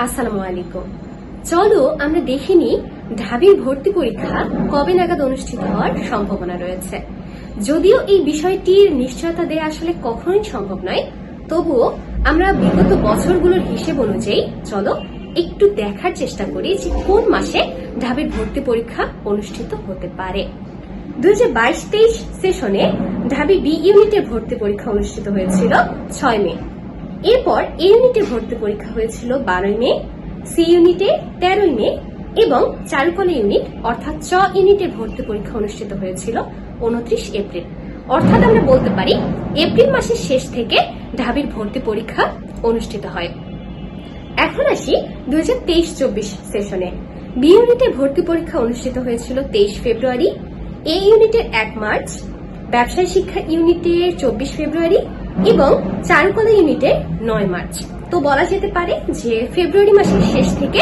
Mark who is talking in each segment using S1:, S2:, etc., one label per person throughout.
S1: আসসালামু আলাইকুম। চলো আমরা দেখে নিই ঢাবির ভর্তি পরীক্ষা কবে নাগাদ অনুষ্ঠিত হওয়ার সম্ভাবনা রয়েছে। যদিও এই বিষয়টির নিশ্চয়তা দেয়া আসলে কখনোই সম্ভব নয়, তবুও আমরা বিগত বছরগুলোর হিসেব অনুযায়ী চলো একটু দেখার চেষ্টা করি যে কোন মাসে ঢাবির ভর্তি পরীক্ষা অনুষ্ঠিত হতে পারে। 2022-23 সেশনে ঢাবি বি ইউনিটের ভর্তি পরীক্ষা অনুষ্ঠিত হয়েছিল 6 মে। এরপর এ ইউনিটে ভর্তি পরীক্ষা হয়েছিল 12 মে, সি ইউনিটে 13 মে এবং চারুকলা ইউনিট অর্থাৎ চ ইউনিটের ভর্তি পরীক্ষা অনুষ্ঠিত হয়েছিল 29 এপ্রিল। অর্থাৎ আমরা বলতে পারি এপ্রিল মাসের শেষ থেকে ঢাবির ভর্তি পরীক্ষা অনুষ্ঠিত হয়। এখন আসি 2023-24 সেশনে। বি ইউনিটে ভর্তি পরীক্ষা অনুষ্ঠিত হয়েছিল 23 ফেব্রুয়ারি, এ ইউনিটের 1 মার্চ, ব্যবসায় শিক্ষা ইউনিটের 24 ফেব্রুয়ারি এবং চারুকলা ইউনিটের 9 মার্চ। তো বলা যেতে পারে যে ফেব্রুয়ারি মাসের শেষ থেকে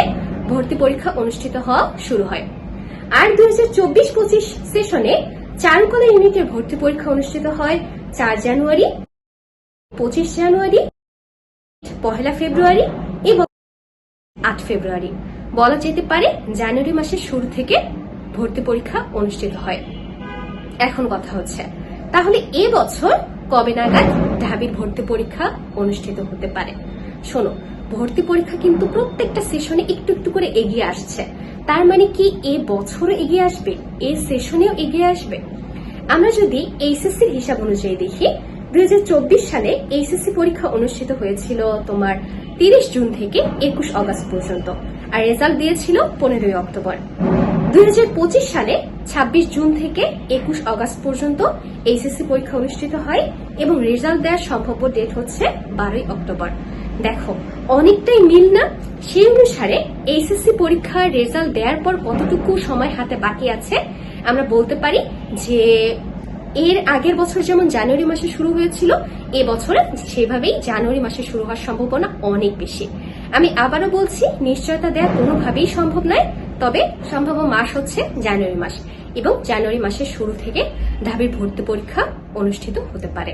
S1: ভর্তি পরীক্ষা অনুষ্ঠিত হওয়া শুরু হয়। আর 2024-25 সেশনে চারুকলা ইউনিটের ভর্তি পরীক্ষা অনুষ্ঠিত হয় 4 জানুয়ারি, 25 জানুয়ারি, 1 ফেব্রুয়ারি এবং 8 ফেব্রুয়ারি। বলা যেতে পারে জানুয়ারি মাসের শুরু থেকে ভর্তি পরীক্ষা অনুষ্ঠিত হয়। এখন কথা হচ্ছে তাহলে এবছর কবে নাগাদ ঢাবির ভর্তি পরীক্ষা অনুষ্ঠিত হতে পারে। শোনো, ভর্তি পরীক্ষা কিন্তু প্রত্যেকটা সেশনে একটু একটু করে এগিয়ে আসছে। তার মানে কি এ বছরও এগিয়ে আসবে, এ সেশনেও এগিয়ে আসবে? আমরা যদি এইচএসসির হিসাব অনুযায়ী দেখি, 2024 সালে এইচএসসি পরীক্ষা অনুষ্ঠিত হয়েছিল তোমার 30 জুন থেকে 21 অগস্ট পর্যন্ত, আর রেজাল্ট দিয়েছিল 15 অক্টোবর। 2025 সালে 26 জুন থেকে 21 অগস্ট পর্যন্ত এইচএসসি পরীক্ষা অনুষ্ঠিত হয় এবং রেজাল্ট দেওয়ার সম্ভাব্য ডেট হচ্ছে 12 অক্টোবর। দেখো অনেকটাই মিল না? সেই অনুসারে এইচএসসি পরীক্ষার রেজাল্ট দেওয়ার পর কতটুকু সময় হাতে বাকি আছে আমরা বলতে পারি যে এর আগের বছর যেমন জানুয়ারি মাসে শুরু হয়েছিল, এবছরে সেভাবেই জানুয়ারি মাসে শুরু হওয়ার সম্ভাবনা অনেক বেশি। আমি আবারও বলছি, নিশ্চয়তা দেওয়া কোনোভাবেই সম্ভব নয়, তবে সম্ভাব্য মাস হচ্ছে জানুয়ারি মাস এবং জানুয়ারি মাসের শুরু থেকে ঢাবির ভর্তি পরীক্ষা অনুষ্ঠিত হতে পারে।